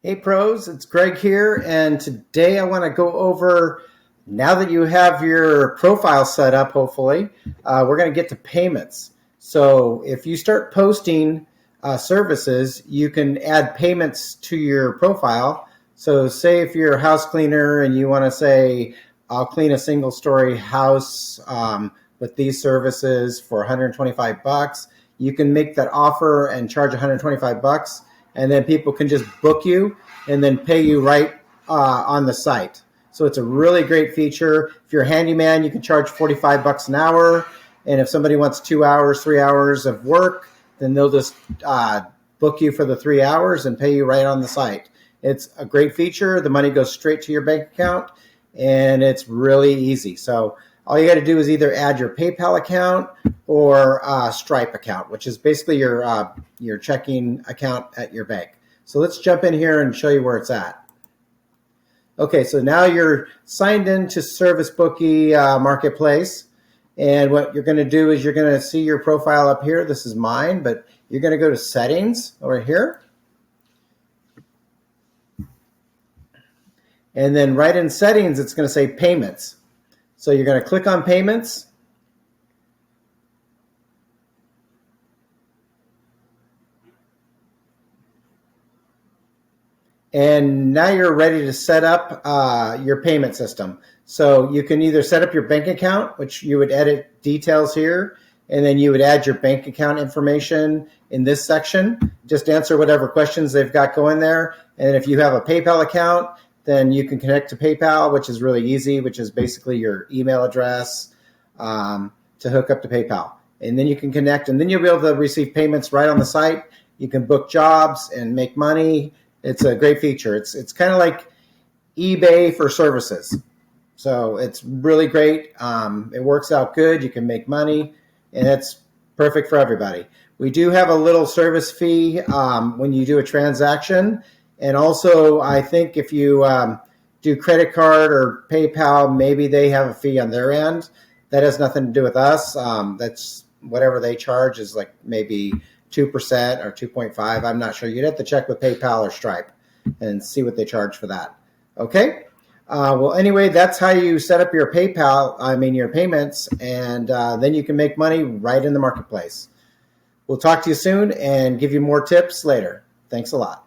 Hey pros, it's Greg here, and today I want to go over, now that you have your profile set up, hopefully, we're going to get to payments. So if you start posting services, you can add payments to your profile. So say if you're a house cleaner and you want to say, I'll clean a single story house with these services for 125 bucks, you can make that offer and charge 125 bucks, and then people can just book you and then pay you right on the site. So it's a really great feature. If you're a handyman, you can charge 45 bucks an hour. And if somebody wants 2 hours, 3 hours of work, then they'll just book you for the 3 hours and pay you right on the site. It's a great feature. The money goes straight to your bank account, and it's really easy. So all you got to do is either add your PayPal account or Stripe account, which is basically your checking account at your bank. So let's jump in here and show you where it's at. Okay, so now you're signed into Service Bookie Marketplace. And what you're going to do is you're going to see your profile up here. This is mine, but you're going to go to Settings over here. And then right in Settings, it's going to say Payments. So you're going to click on Payments. And now you're ready to set up your payment system. So you can either set up your bank account, which you would edit details here, and then you would add your bank account information in this section. Just answer whatever questions they've got going there. And if you have a PayPal account, then you can connect to PayPal, which is really easy, which is basically your email address to hook up to PayPal. And then you can connect, and then you'll be able to receive payments right on the site. You can book jobs and make money. It's a great feature. It's kind of like eBay for services. So it's really great. It works out good. You can make money, and it's perfect for everybody. We do have a little service fee when you do a transaction. And also, I think if you do credit card or PayPal, maybe they have a fee on their end. That has nothing to do with us. That's whatever they charge is like maybe 2% or 2.5. I'm not sure. You'd have to check with PayPal or Stripe and see what they charge for that. Okay. Well, anyway, that's how you set up your your payments, and then you can make money right in the marketplace. We'll talk to you soon and give you more tips later. Thanks a lot.